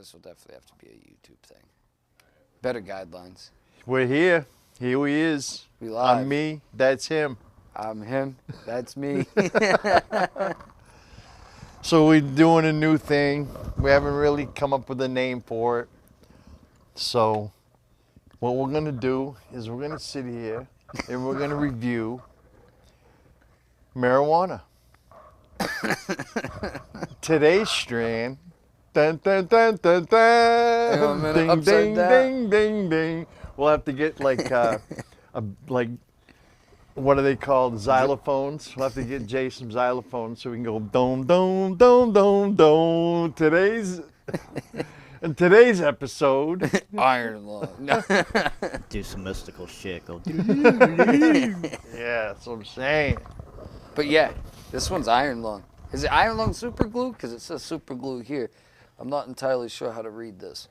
this will definitely have to be a YouTube thing. Better guidelines. We're here. Here he is. We live. I'm me. That's him. I'm him. That's me. So we're doing a new thing. We haven't really come up with a name for it. So what we're going to do is we're going to sit here and we're going to review marijuana. Today's strain. Dun, dun, dun, dun, dun. Hang on a minute, Ding, upside ding, down. ding, ding, ding. We'll have to get like like what are they called? Xylophones. We'll have to get Jay some xylophones so we can go dome, dome, dome, dome, dome. In today's episode, Iron Lung. No. Do some mystical shit. Go. yeah, that's what I'm saying. But yeah, this one's Iron Lung. Is it Iron Lung Super Glue? Because it says Super Glue here. I'm not entirely sure how to read this.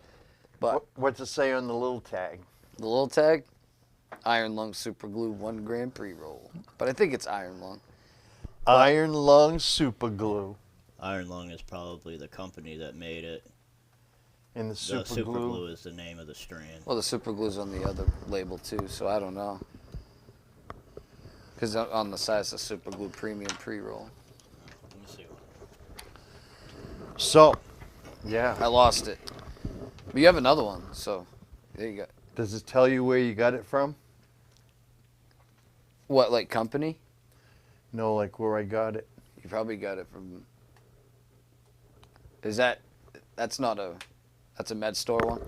But What's it say on the little tag? the little tag, Iron Lung Super Glue 1 gram pre-roll. But I think it's Iron Lung. Iron Lung Super Glue. Iron Lung is probably the company that made it. And the The Super Glue. Glue is the name of the strand. Well, the Super Glue's on the other label too, so I don't know. Because on the side it says Super Glue Premium Pre-Roll. Let me see. So, yeah. I lost it. But you have another one, so there you go. Does it tell you where you got it from? What, like company? No, like where I got it. You probably got it from... That's not a... That's a med store one?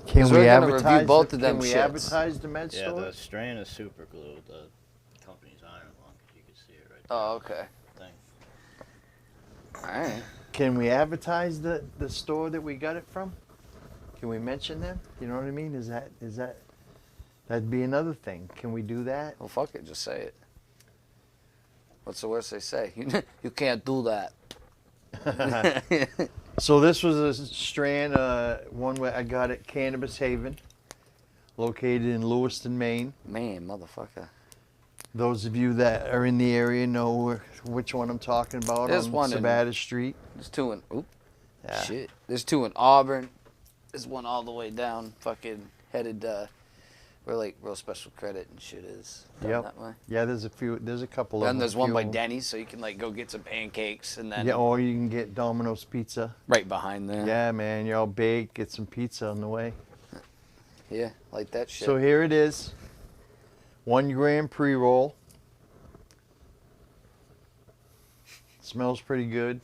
Can 'Cause we we're gonna advertise review both of them Can we shits. advertise the med Yeah, store? the strand is Super Glue. The company's Iron Lung. You can see it right there. Oh, okay. Thing. Alright. Can we advertise the store that we got it from? Can we mention them? You know what I mean? Is that that'd be another thing? Can we do that? Well, fuck it, just say it. What's the worst they say? You can't do that. So this was a strand, one where I got at Cannabis Haven, located in Lewiston, Maine. Man, motherfucker. Those of you that are in the area know which one I'm talking about. There's on one in- Sabata Street. There's two in... Oop. Yeah. Shit. There's two in Auburn. There's one all the way down, fucking headed, where like real special credit and shit is. Down Yep. that way. Yeah, there's a couple of Then them. there's a one few by of 'em. Denny's, so you can like go get some pancakes and then Yeah, or you can get Domino's Pizza. right behind there. Yeah, man, you're all baked. Get some pizza on the way. Yeah, like that shit. So here it is. 1 gram pre-roll. Smells pretty good.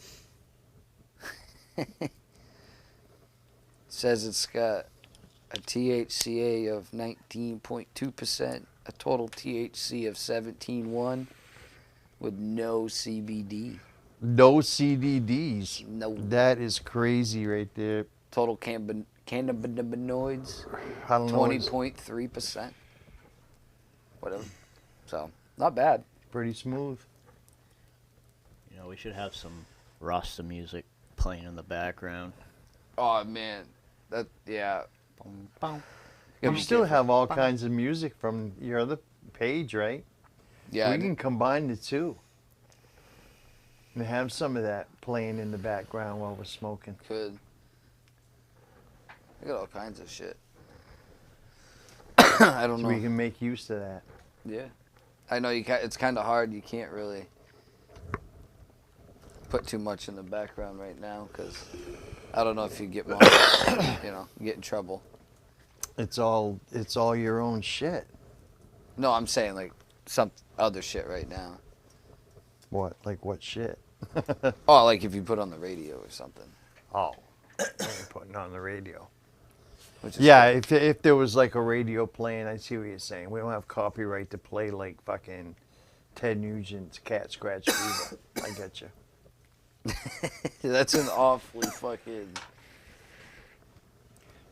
Says it's got a THCA of 19.2%, a total THC of 17.1 with no CBD. No CDDs. No. That is crazy right there. Total cannabinoids, I don't know. 20.3%. Whatever. So, not bad. It's pretty smooth. You know, we should have some Rasta music playing in the background. Oh, man. Yeah. Boom, boom. You still have all kinds of music from your other page, right? Yeah. We can combine the two. And have some of that playing in the background while we're smoking. Could. I got all kinds of shit. I don't So know. we can make use of that. Yeah. I know it's kind of hard. You can't really put too much in the background right now because I don't know if you get get in trouble. It's all your own shit. No, I'm saying like some other shit right now. What? Like what shit? Oh, like if you put on the radio or something. Oh, you're putting on the radio. Which is Yeah, if there was like a radio playing, I see what you're saying. We don't have copyright to play like fucking Ted Nugent's Cat Scratch Fever. I get you. That's an awfully fucking.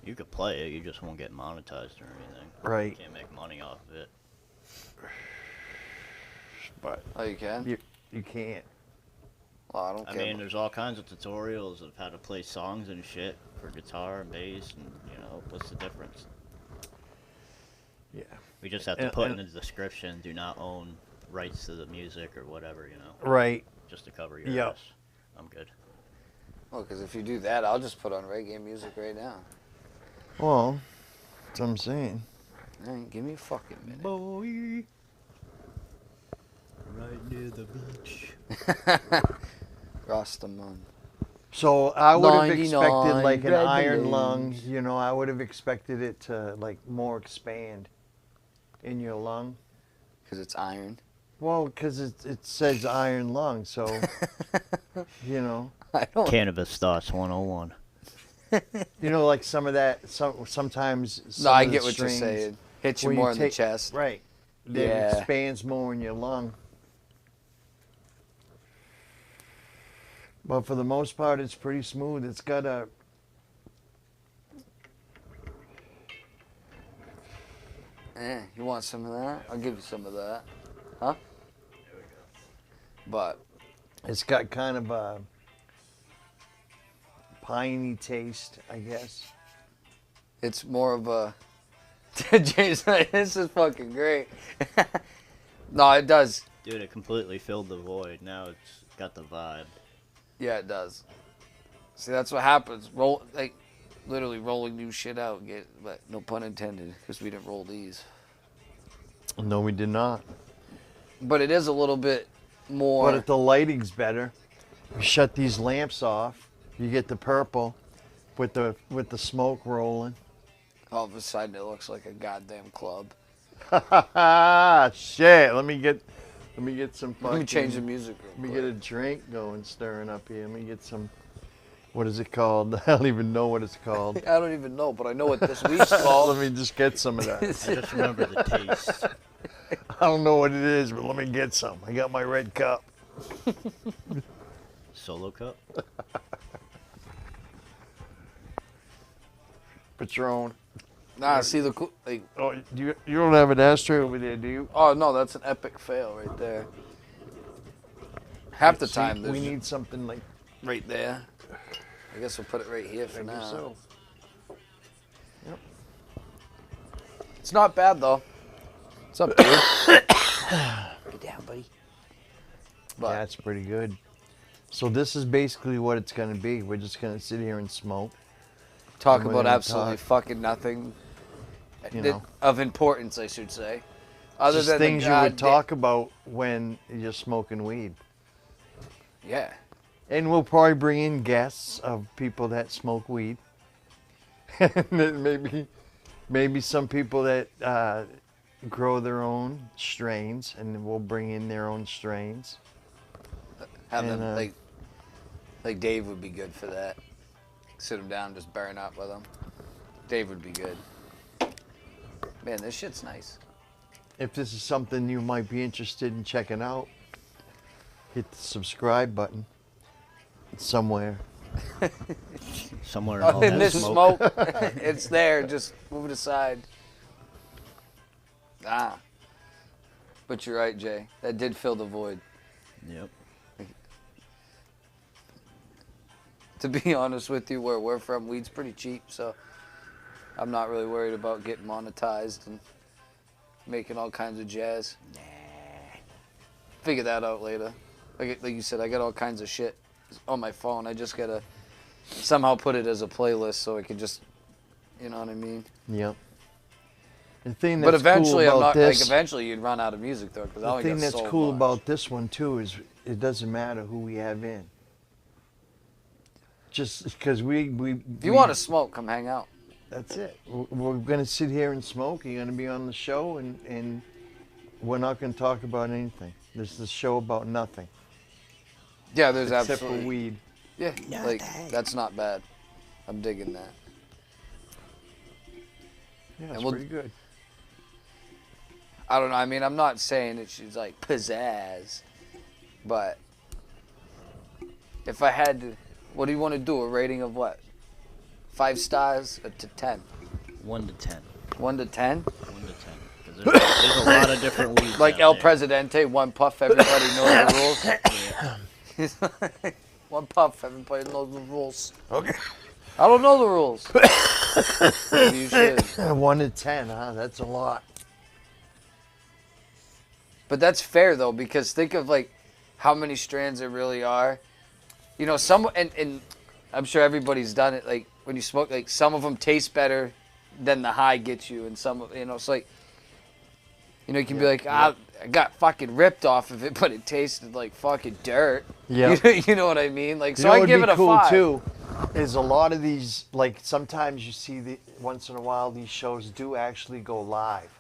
You could play it, you just won't get monetized or anything. Right. You can't make money off of it. But Oh, you can? you can't. Well, I don't I care. mean, there's all kinds of tutorials of how to play songs and shit for guitar and bass, and you know, what's the difference? Yeah. We just have to put in the description, do not own rights to the music or whatever, you know, Right. just to cover your Yep. ass. I'm good. Well, because if you do that, I'll just put on reggae music right now. Well, that's what I'm saying. All right, give me a fucking minute. Boy, right near the beach. Rastaman. So I would have 99 expected like an red iron balloons. lung. You know, I would have expected it to like more expand in your lung. Because it's iron. Well, because it says iron lung, so you know. I don't. Cannabis Thoughts 101. You know, like some of that. Sometimes. Some No, I of the get what you're strains, saying. Hits you when more in the take- chest. Right. It Yeah. expands more in your lung. But for the most part, it's pretty smooth. It's got a. You want some of that? I'll give you some of that. Huh? But It's got kind of a piney taste, I guess. it's more of a. Jason, this is fucking great. No, it does. Dude, it completely filled the void. Now it's got the vibe. Yeah, it does. See, that's what happens. Roll like literally rolling new shit out. But no pun intended, because we didn't roll these. No, we did not. But it is a little bit more. But if the lighting's better, you shut these lamps off, you get the purple with the smoke rolling. All of a sudden, it looks like a goddamn club. Shit! Let me get some fucking. Let me change the music. Let me Real get a quick. drink going, stirring up here. Let me get some. What is it called? I don't even know what it's called. I don't even know, but I know what this week's called. Let me just get some of that. I just remember the taste. I don't know what it is, but let me get some. I got my red cup. Solo cup? Patron. Nah, see the like. Oh, you don't have an ashtray over there, do you? Oh no, that's an epic fail right there. Half the See, time, there's we need something like. right there. I guess we'll put it right here for Maybe now. so. It's not bad though. What's up, dude? Get down, buddy. But Yeah, it's pretty good. So this is basically what it's gonna be. We're just gonna sit here and smoke. talk we're about gonna absolutely talk. fucking nothing You know. of importance, I should say. Other Just than things the you would goddamn- talk about when you're smoking weed. Yeah. And we'll probably bring in guests of people that smoke weed. And then maybe some people that grow their own strains, and then we'll bring in their own strains. Have And, them like Dave would be good for that. Sit him down, just burn up with him. Dave would be good. Man, this shit's nice. If this is something you might be interested in checking out, hit the subscribe button somewhere. Somewhere in all In that this smoke. smoke, it's there. Just move it aside. Ah. But you're right, Jay. That did fill the void. Yep. To be honest with you, where we're from, weed's pretty cheap, so I'm not really worried about getting monetized and making all kinds of jazz. Figure that out later. Like you said, I got all kinds of shit on my phone. I just gotta somehow put it as a playlist so I can just, you know what I mean? Yep. The thing But that's eventually, cool I'm about not this, like. Eventually, you'd run out of music though, because I the only thing got that's so cool much. about this one too is it doesn't matter who we have in. Just because If you want to smoke, come hang out. That's it. We're gonna sit here and smoke. You're gonna be on the show, and we're not gonna talk about anything. This is a show about nothing Yeah, there's except absolutely. for weed. Yeah, like that's not bad. I'm digging that. Yeah, And it's we'll- pretty good. I don't know. I mean, I'm not saying that she's like pizzazz, but if I had to, what do you want to do? A rating of what? 5 stars to 10? 1 to 10. 1 to 10? 1 to 10. Because there's a lot of different weeds. Like out El there. Presidente, 1 puff, everybody knows the rules. Yeah. 1 puff, everybody knows the rules. Okay. I don't know the rules. Maybe you should. 1 to 10, huh? That's a lot. But that's fair though, because think of like how many strands there really are. You know, some and I'm sure everybody's done it. Like when you smoke, like some of them taste better than the high gets you, and some, it's like, you can be like, I got fucking ripped off of it, but it tasted like fucking dirt. Yeah. You know what I mean? Like, You so know I what give would it be a cool 5. too is a lot of these, like sometimes you see once in a while these shows do actually go live.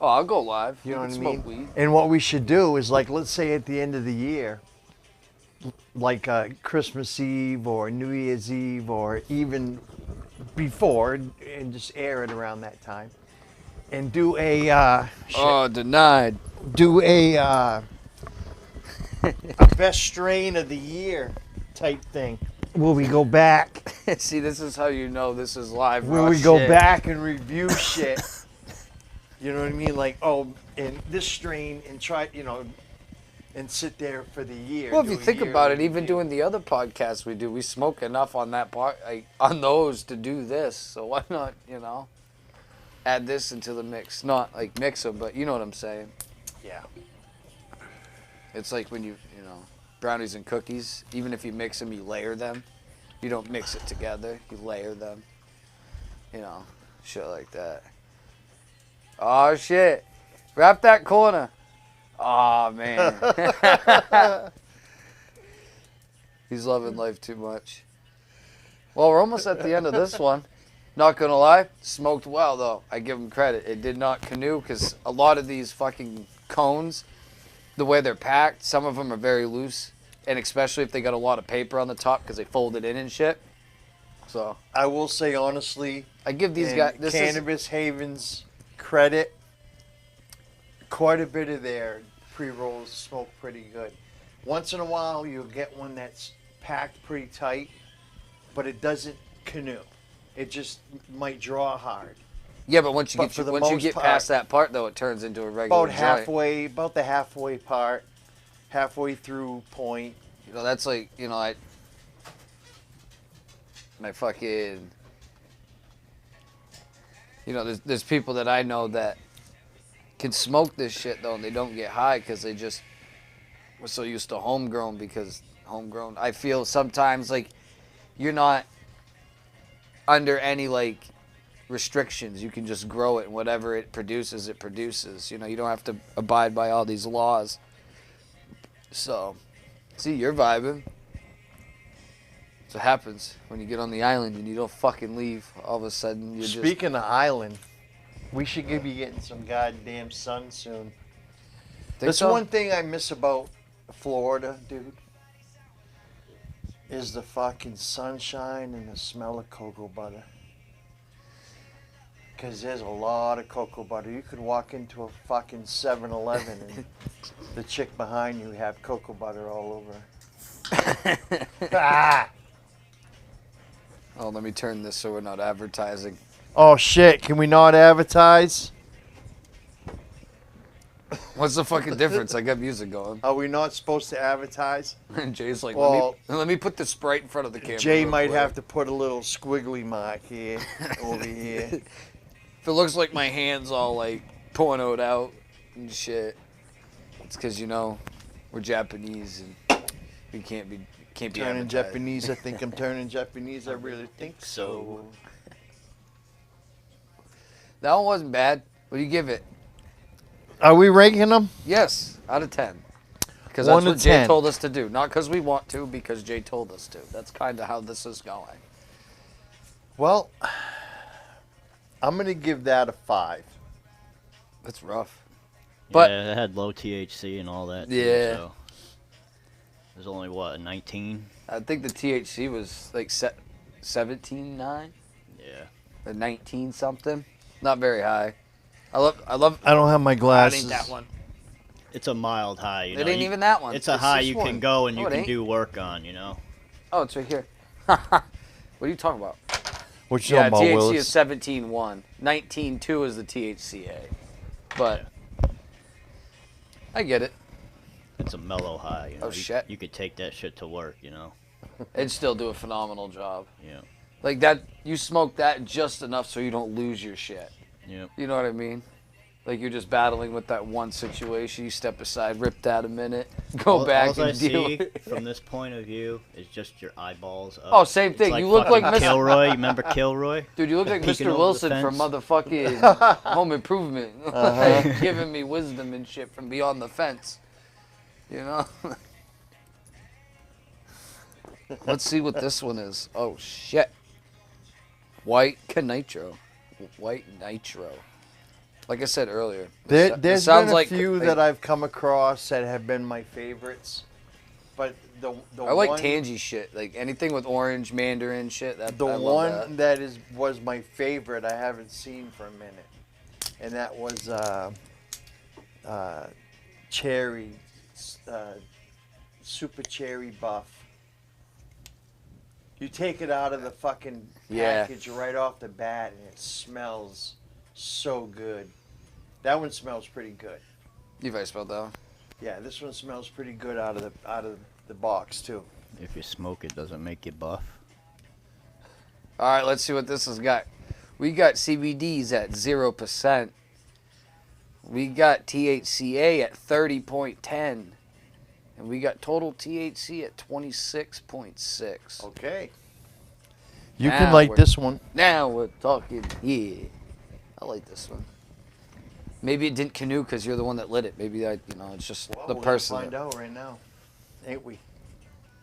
Oh, I'll go live. You know can what I smoke mean? weed. And what we should do is, like, let's say at the end of the year, like Christmas Eve or New Year's Eve or even before, and just air it around that time, and do a Denied. do a best strain of the year type thing. Will we go back? See, this is how you know this is live. Will raw we go shit. back and review shit? You know what I mean? Like, and this strain, and try, and sit there for the year. Well, if do you a think about it, yearly even review. doing the other podcasts we do, we smoke enough on that part, like, on those to do this. So why not, add this into the mix? Not like mix them, but you know what I'm saying. Yeah. It's like when brownies and cookies. Even if you mix them, you layer them. You don't mix it together. You layer them. Shit like that. Oh shit! Wrap that corner. Oh man. He's loving life too much. Well, we're almost at the end of this one. Not gonna lie, smoked well though. I give him credit. It did not canoe because a lot of these fucking cones, the way they're packed, some of them are very loose, and especially if they got a lot of paper on the top because they fold it in and shit. So I will say honestly, I give these in guys this is Cannabis Haven's credit. Quite a bit of their pre-rolls smoke pretty good. Once in a while, you'll get one that's packed pretty tight, but it doesn't canoe. It just might draw hard. yeah, but once you But for the once you most get part- past that part though, it turns into a regular joint. About the halfway part, halfway through point. That's like my fucking. There's people that I know that can smoke this shit though, and they don't get high because they just were so used to homegrown. Because homegrown, I feel sometimes like you're not under any like restrictions. You can just grow it, and whatever it produces, it produces. You don't have to abide by all these laws. So, see, you're vibing. That's what happens when you get on the island and you don't fucking leave. All of a sudden, you're just. Speaking of island, we should be getting some goddamn sun soon. That's so? one thing I miss about Florida, dude. Is the fucking sunshine and the smell of cocoa butter. Because there's a lot of cocoa butter. You could walk into a fucking 7-Eleven and the chick behind you have cocoa butter all over. Ah! Oh, let me turn this so we're not advertising. Oh shit, can we not advertise? What's the fucking difference? I got music going. Are we not supposed to advertise? And Jay's like, Well, let me put the Sprite in front of the camera. Jay real might quick. have to put a little squiggly mark here, over here. If it looks like my hand's all like pornoed out and shit, it's because we're Japanese and we can't be Turning advertised. Japanese, I think I'm turning Japanese, I really think so. That one wasn't bad. What do you give it? Are we ranking them? Yes, out of 10. Because 1 that's to what Jay 10. told us to do. Not because we want to, because Jay told us to. That's kind of how this is going. Well, I'm going to give that a 5. That's rough. But yeah, it had low THC and all that. Too, Yeah. So it was only what, a 19? I think the THC was like 17.9 Yeah. or 19 something. Not very high. I love. I don't have my That glasses. ain't that one. It's a mild high. You It know, ain't even that one. It's a high this you one. can go and No, you it can ain't. do work on. You know. Oh, it's right here. What are you talking about? What you Yeah, talking about, THC Willis? is 17.1. 19.2 is the THCA. But I get it. It's a mellow high. You know? Oh, shit. You could take that shit to work. You know. It'd still do a phenomenal job. Yeah. Like that, you smoke that just enough so you don't lose your shit. Yep. You know what I mean? Like you're just battling with that one situation. You step aside, rip that a minute, go back all I and deal see with it. from this point of view is just your eyeballs up. Oh, same It's thing. like You look like fucking Mr. Kilroy. You remember Kilroy? Dude, you look like Peeking Mr. over the Wilson from fence. motherfucking Home Improvement. Like, giving me wisdom and shit from beyond the fence. You know? Let's see what this one is. Oh, shit. White Nitro. White Nitro. Like I said earlier. There's sounds been a like few that I've come across that have been my favorites, but the I like one, tangy shit. Like anything with orange, mandarin shit. That the I love one that. was my favorite I haven't seen for a minute, and that was cherry, super cherry buff. You take it out of the fucking package right off the bat, and it smells so good. That one smells pretty good. You've already smelled that one. Yeah, this one smells pretty good out of the box too. If you smoke it, does it make you buff? All right, let's see what this has got. We got CBDs at 0%. We got THCA at 30.10. And we got total THC at 26.6. Okay. You Now can like we're- this one. Now we're talking. Yeah. I like this one. Maybe it didn't canoe because you're the one that lit it. Maybe it's just Well, the we're person. gonna find out right now, ain't we?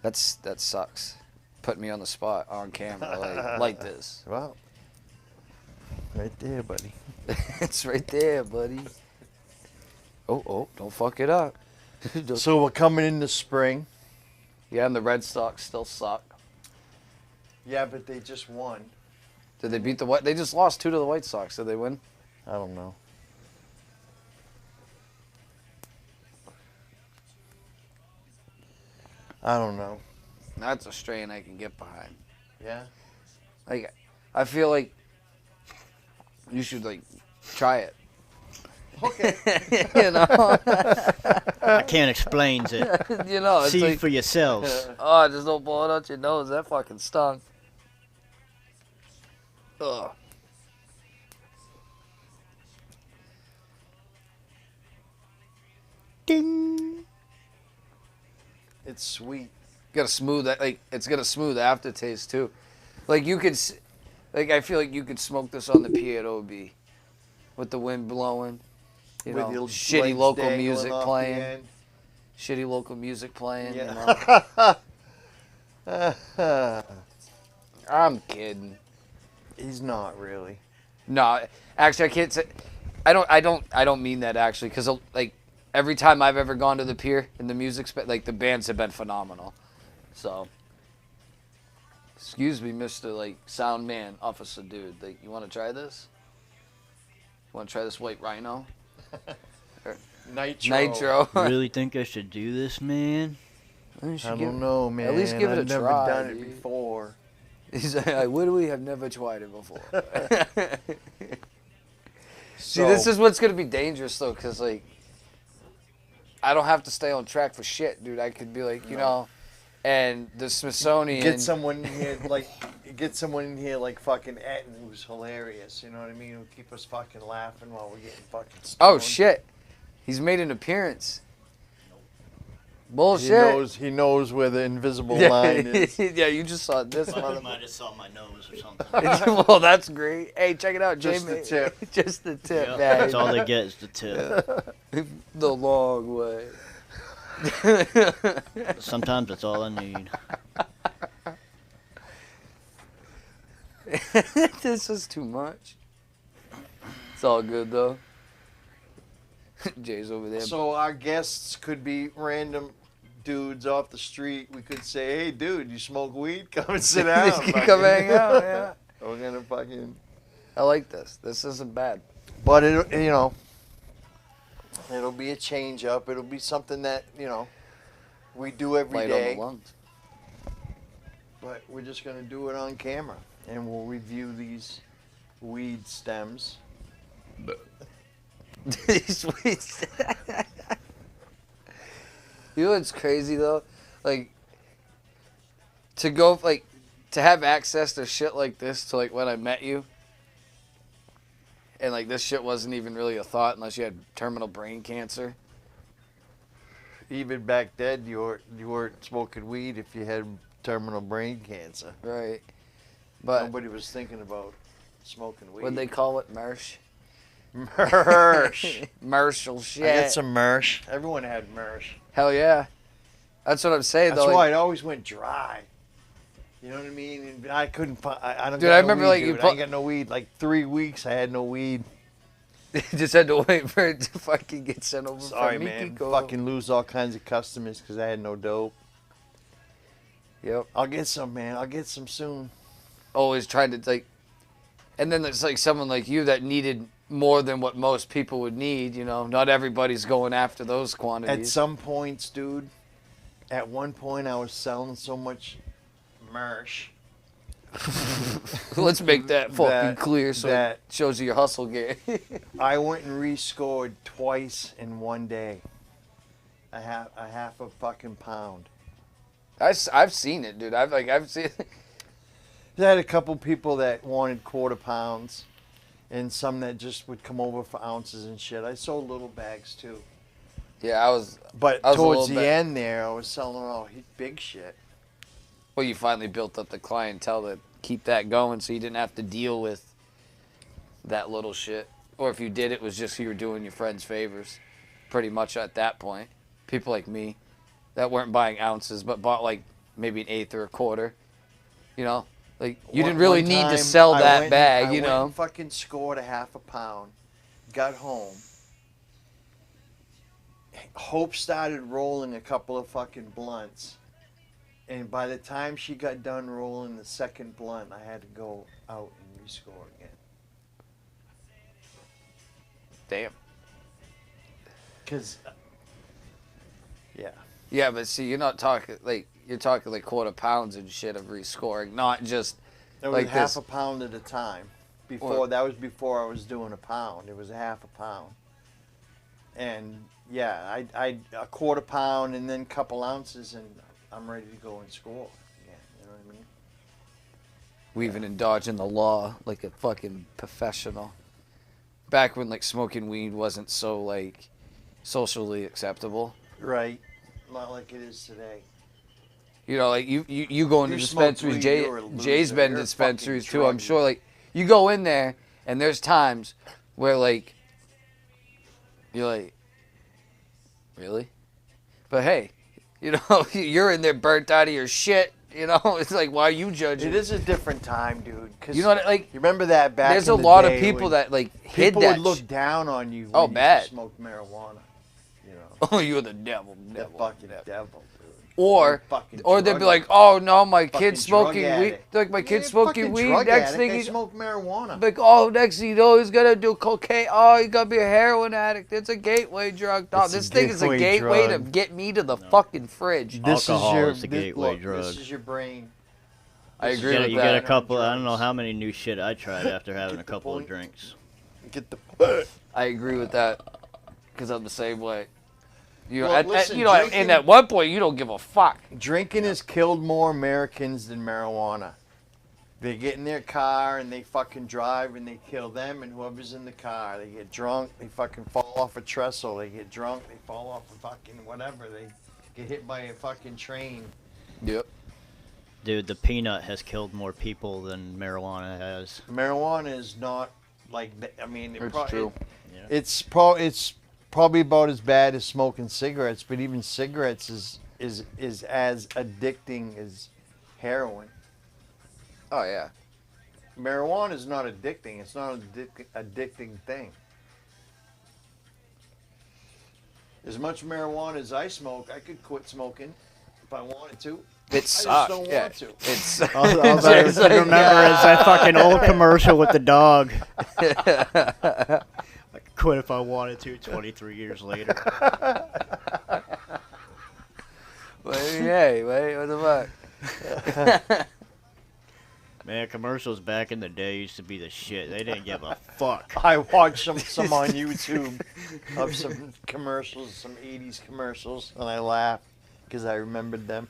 That sucks. Putting me on the spot on camera like this. Well, right there, buddy. It's right there, buddy. Oh, don't fuck it up. So we're coming into spring. Yeah, and the Red Sox still suck. Yeah, but they just won. Did they beat the White? They just lost 2 to the White Sox. Did they win? I don't know. I don't know. That's a strain I can get behind. Yeah. Like, I feel like you should try it. Okay. You know, I can't explain it. you know, it's See like, for yourselves. oh, just don't blow it out your nose. That fucking stunk. Ugh. Ding. It's sweet. Got a smooth, it's got a smooth aftertaste too. Like you could, I feel like you could smoke this on the POB, with the wind blowing, you With know, your shitty legs local dangling music off the playing, end. shitty local music playing. Yeah. You know? I'm kidding. He's not really. No, actually, I can't say. I don't mean that actually, because every time I've ever gone to the pier in the music the bands have been phenomenal. So, excuse me, Mr. Sound Man Officer Dude. You want to try this? Want to try this White Rhino? Nitro. Really think I should do this, man? You should I don't know, man. At least give it I've a never try, done it dude. before. He's like, literally have never tried it before. See, So, this is what's gonna be dangerous though, because I don't have to stay on track for shit, dude. I could be you know, and the Smithsonian. get someone in here like fucking Etten, who's hilarious. You know what I mean? Who keep us fucking laughing while we're getting fucking stoned. Oh shit, he's made an appearance. Bullshit. He knows where the invisible line is. Yeah, you just saw this I mother. might have saw my nose or something. Well, that's great. Hey, check it out, Just Jamie. the tip. Just the tip, Yep, man. that's all they get is the tip. The long way. Sometimes that's all I need. This is too much. It's all good though. Jay's over there. So our guests could be random dudes off the street. We could say, "Hey, dude, you smoke weed? Come and sit down. Come hang out. Yeah. We're gonna fucking." I like this. This isn't bad. But it'll be a change up. It'll be something that we do every Light day. on the lungs. But we're just gonna do it on camera, and we'll review these weed stems. These weeds. You know what's crazy though? To go to have access to shit like this to when I met you. and like this shit wasn't even really a thought unless you had terminal brain cancer. Even back then, you weren't smoking weed if you had terminal brain cancer. Right. But Nobody was thinking about smoking weed. what'd they call it? Mersh? Mersh. Marshall shit. I got some Mersh. Everyone had Mersh. Hell yeah. That's what I'm saying, That's though. why it always went dry. You know what I mean? And I couldn't find. I don't. Dude, got I no remember, weed, like, dude. you I put- ain't got no weed. Like 3 weeks, I had no weed. You just had to wait for it to fucking get sent over Sorry, from man. Mexico. Fucking lose all kinds of customers because I had no dope. Yep. I'll get some, man. I'll get some soon. Always trying to, like... And then there's, like, someone like you that needed more than what most people would need, you know? Not everybody's going after those At quantities. some points, dude, at one point I was selling so much Mersh. Let's make that fucking clear so that- it shows you your hustle game. I went and rescored twice in one day. A half a fucking pound. I've seen it, dude. I've seen it. I had a couple people that wanted quarter pounds and some that just would come over for ounces and shit. I sold little bags too. Yeah, But I was a towards little the bit- end there, I was selling all big shit. Well, you finally built up the clientele to keep that going so you didn't have to deal with that little shit. Or if you did, it was just you were doing your friends favors. Pretty much at that point. People like me that weren't buying ounces but bought like maybe an eighth or a quarter. You know? Like, you didn't really One need to time, sell I that went- bag, I you went know? and fucking scored a half a pound. Got home. Hope started rolling a couple of fucking blunts. And by the time she got done rolling the second blunt, I had to go out and rescore again. Damn. Cause, yeah. Yeah, but see, you're not talking like you're talking like quarter pounds and shit of rescoring, not just It was like half this. a pound at a time. Or- That was before I was doing a pound. It was a half a pound. And yeah, I a quarter pound and then a couple ounces and I'm ready to go and score. Yeah, you know what I mean? Weaving and dodging the law like a fucking professional. Back when like smoking weed wasn't so like socially acceptable. Right. Not like it is today. You know, like you go into You smoked dispensaries. weed, you're a loser. Jay's been You're to a dispensaries fucking too. I'm druggie. sure. Like you go in there and there's times where like you're like, really? But hey, you know, you're in there burnt out of your shit. You know, it's like, why are you judging? It is a different time, dude. 'Cause You know what? Like, you remember that back there's in a the lot of day people when that like hid people that. would look down on you when Oh, you bad. smoked marijuana. You know, Oh, you're the devil. the devil. fucking devil, dude. Or Fucking they'd be drug like, oh no, my fucking kid's smoking drug weed. addict. They're like, my Yeah, kid's smoking fucking weed. drug Next addict, thing they he's smoke marijuana. like, oh, next thing you know, he's gonna do cocaine. Oh, he's gonna be a heroin addict. It's a gateway drug. No, It's a this thing is a gateway gateway to drug. get me to the fucking fridge. Alcohol is the gateway look, drug. This is your brain. I This is agree You with get, you get a that. couple. I don't know how many new shit I tried after having Get a the couple of point. drinks. Get the. I agree with that because I'm the same way. You know, Well, listen, you know, drinking- and at one point you don't give a fuck. Drinking has killed more Americans than marijuana. They get in their car and they fucking drive and they kill them and whoever's in the car. They get drunk, they fucking fall off a trestle. They get drunk, they fall off a fucking whatever. They get hit by a fucking train. Yep. Dude, the peanut has killed more people than marijuana has. Marijuana is not like I mean, It's true. Yeah. It's probably about as bad as smoking cigarettes, but even cigarettes is as addicting as heroin. Oh yeah. Marijuana is not addicting. It's not an addicting thing. As much marijuana as I smoke, I could quit smoking if I wanted to. It just sucks. don't yeah. want to. It's. All I It's like, remember is that fucking old commercial with the dog. I could quit if I wanted to 23 years later. Wait, what the fuck? Man, commercials back in the day used to be the shit. They didn't give a fuck. I watched some on YouTube of some commercials, some 80s commercials, and I laughed because I remembered them.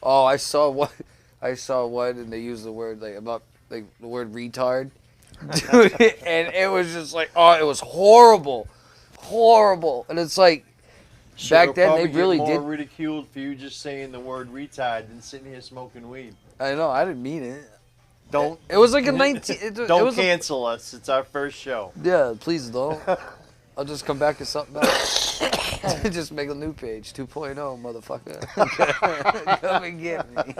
Oh, I saw one, and they used the word like about like the word retard, Dude, and it was just like, oh, it was horrible. Horrible. And it's like, back then they really more did. ridiculed for you just saying the word retard than sitting here smoking weed. I know, I didn't mean it. Don't. It was like a 19. Don't it was cancel us. It's our first show. Yeah, please don't. I'll just come back to something else. Just make a new page, 2.0, motherfucker. Come and get me.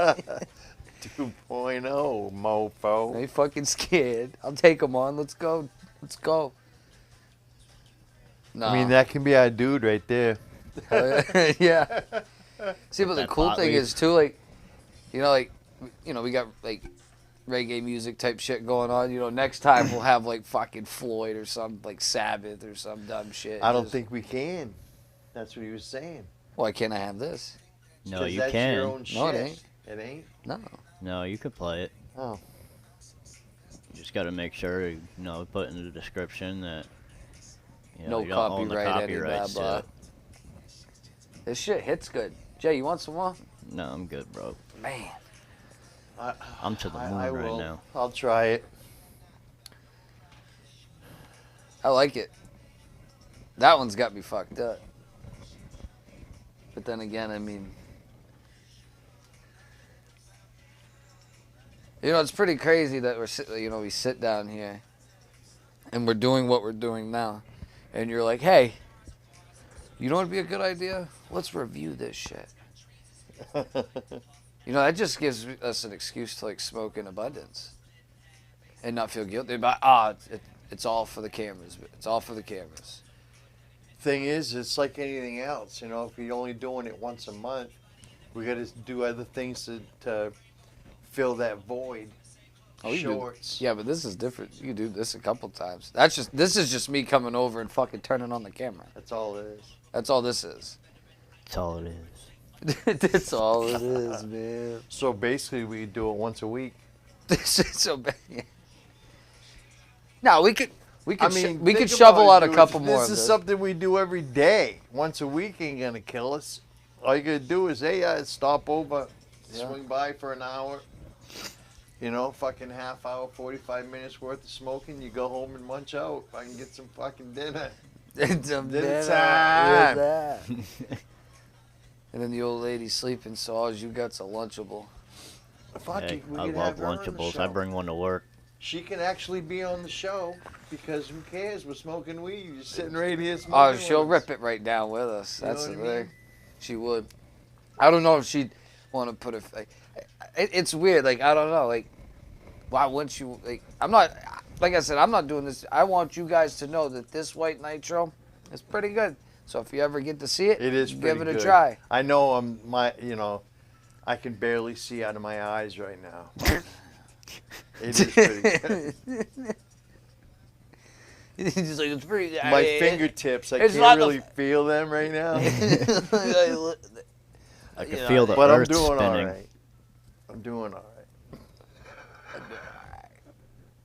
2.0, mofo. I ain't fucking scared. I'll take them on. Let's go. Let's go. Nah. I mean, that can be our dude right there. Yeah. See, but the That cool pot thing leaf. is too, like, we got like reggae music type shit going on. Next time we'll have like fucking Floyd or some like Sabbath or some dumb shit. I don't Just- think we can. That's what he was saying. Why can't I have this? No, 'Cause you that's can. Your own No, it shit. ain't. It ain't? No. No, you can play it. Oh. You just got to make sure put in the description that No you don't own the copyright, any copyrights blah, to blah. it. This shit hits good. Jay, you want some more? No, I'm good, bro. Man. I'm to the moon I right will. now. I'll try it. I like it. That one's got me fucked up. But then again, I mean, it's pretty crazy that we sit down here and we're doing what we're doing now. And you're like, hey, you know what would be a good idea? Let's review this shit. That just gives us an excuse to like smoke in abundance and not feel guilty about, it's all for the cameras. It's all for the cameras. Thing is, it's like anything else. If you're only doing it once a month, we got to do other things to fill that void. Oh, you do. Shorts. Yeah, but this is different. You can do this a couple times. This is just me coming over and fucking turning on the camera. That's all it is. That's all this is. That's all it is. That's all it is, man. So basically, we do it once a week. This is so bad. No, we could we I could mean, we could think shovel about out it, a dude. couple more. This of is something we do every day. Once a week ain't gonna kill us. All you gotta do is, hey, stop over, Yeah. swing by for an hour. Fucking half hour, 45 minutes worth of smoking. You go home and munch out. I can get some fucking dinner. Some Dinner dinner time. with that. And then the old lady's sleeping, so all you got's a Lunchable. Fuck Hey, it, we I can love have her on the Lunchables. show. I bring one to work. She can actually be on the show because who cares? We're smoking weed. You're sitting right here Oh, smoking. she'll with us. rip it right down with us. You know That's what the I mean? thing. She would. I don't know if she'd want to put it's weird. Like, I don't know. Like, why wouldn't you? Like, I'm not. Like I said, I'm not doing this. I want you guys to know that this white nitro is pretty good. So if you ever get to see it, It is give pretty it a good. try. I know I can barely see out of my eyes right now. It is pretty good. He's just like, it's pretty. My fingertips, I it's can't not really feel them right now. I can You feel know, the But I'm earth doing all spinning. right. I'm doing all right.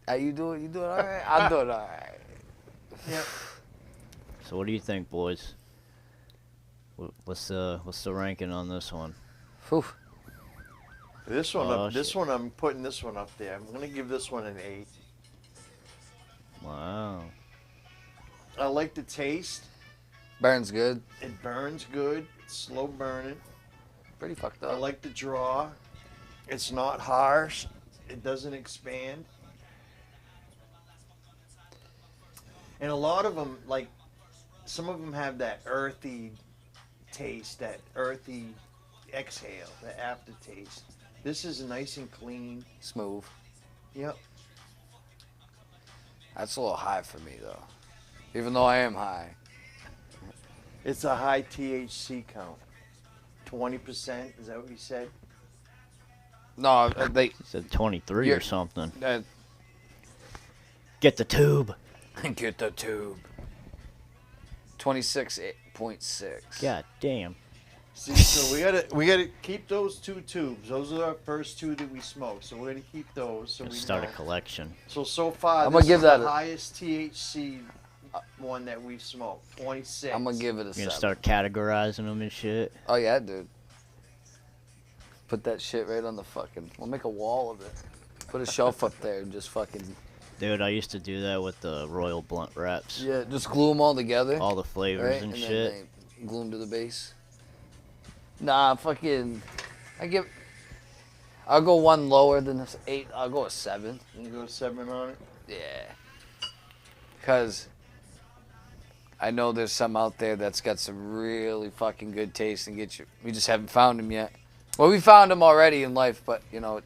How you doing? You doing all right? I'm doing all right. Yep. So what do you think, boys? What's the ranking on this one? Whew. This one, Oh, this shit. one, I'm putting this one up there. I'm gonna give this one an 8. Wow. I like the taste. Burns good. It burns good. It's slow burning. Pretty fucked I up. like the draw. It's not harsh. It doesn't expand. And a lot of them, like, some of them have that earthy taste, that earthy exhale, the aftertaste. This is nice and clean. Smooth. Yep. That's a little high for me though. Even though I am high. It's a high THC count. 20%, is that what you said? No, they He said 23 or You're- something. uh, Get the tube. get the tube. 26.6. God damn. See, so we gotta keep those 2 tubes. Those are our first 2 that we smoked. So we're gonna keep those. So Gonna we start know. a collection. So far, I'm this gonna give is that the a- highest THC one that we've smoked. 26. I'm gonna give it a You're 7. gonna start categorizing them and shit. Oh yeah, dude. Put that shit right on the fucking. We'll make a wall of it. Put a shelf up there and just fucking Dude, I used to do that with the Royal Blunt wraps. Yeah, just glue them all together. All the flavors right? and Then shit. they glue them to the base. Nah, fucking. I'll go one lower than this 8. I'll go a 7. You go 7 on it? Yeah. Because I know there's some out there that's got some really fucking good taste and get you. We just haven't found them yet. Well, we found them already in life, but you know,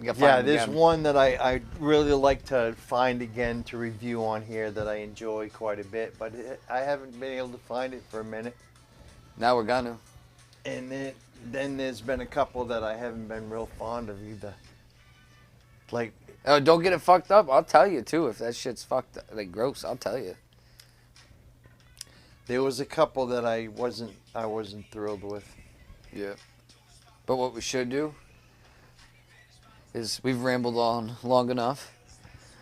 you gotta find Yeah, them there's again. one that I really like to find again to review on here that I enjoy quite a bit, but I haven't been able to find it for a minute. Now we're gonna. And then there's been a couple that I haven't been real fond of either. Like, Oh, don't get it fucked up. I'll tell you too if that shit's fucked up, like gross. I'll tell you. there was a couple that I wasn't thrilled with. Yeah. But what we should do is we've rambled on long enough.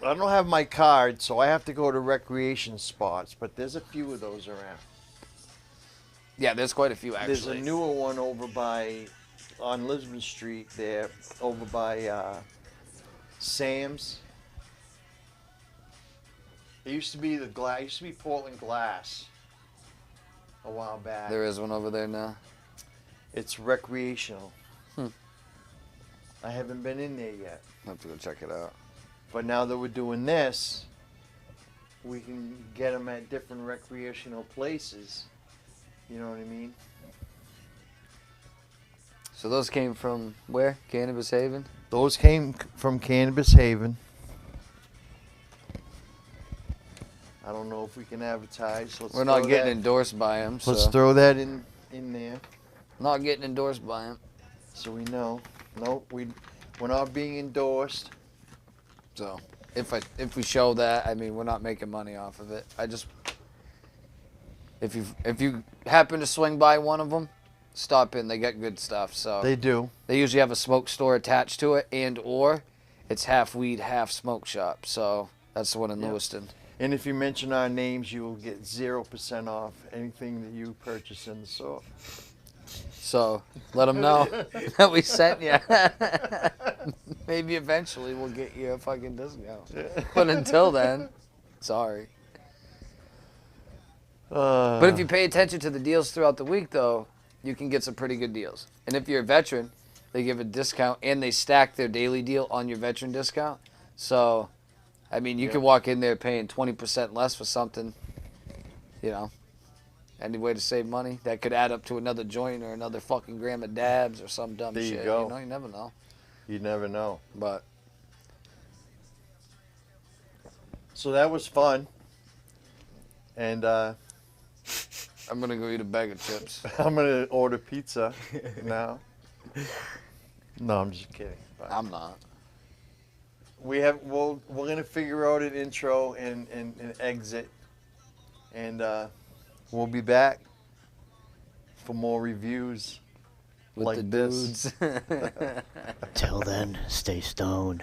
I don't have my card, so I have to go to recreation spots, but there's a few of those around. Yeah, there's quite a few actually. There's a newer one over on Lisbon Street there, over by Sam's. It used to be Portland Glass a while back. There is one over there now. It's recreational. Hmm. I haven't been in there yet. I'll have to go check it out. But now that we're doing this, we can get them at different recreational places. You know what I mean? So those came from where? Cannabis Haven? Those came from Cannabis Haven. I don't know if we can advertise. We're not getting endorsed by them. So. Let's throw that in there Not getting endorsed by them. so we know. Nope, we're not being endorsed. So if we show that, I mean, we're not making money off of it. If you happen to swing by one of them, stop in. They got good stuff. So They do. they usually have a smoke store attached to it, or it's half weed, half smoke shop. So that's the one in Yep. Lewiston. And if you mention our names, you will get 0% off anything that you purchase in the store. So let them know that we sent you. Maybe eventually we'll get you a fucking discount. But until then, sorry. But if you pay attention to the deals throughout the week, though, you can get some pretty good deals. And if you're a veteran, they give a discount, and they stack their daily deal on your veteran discount. So, I mean, you can walk in there paying 20% less for something, you know. Any way to save money that could add up to another joint or another fucking gram of dabs or some dumb There you shit. go. You know, you never know. You never know. But So that was fun. And I'm gonna go eat a bag of chips. I'm going to order pizza now. No, I'm just kidding. But I'm not. we're going to figure out an intro and exit. And we'll be back for more reviews With like the this. dudes. Till then, stay stoned.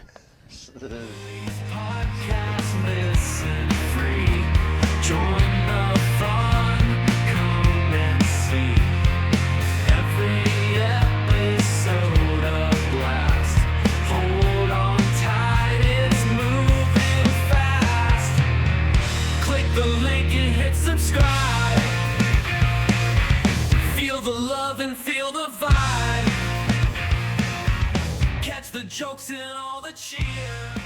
Podcast, listen free. Join the fun. Come and see every episode a blast. Hold on tight, it's moving fast. Click the link and hit subscribe. Feel the love and feel the vibe. Catch the jokes and all the cheer.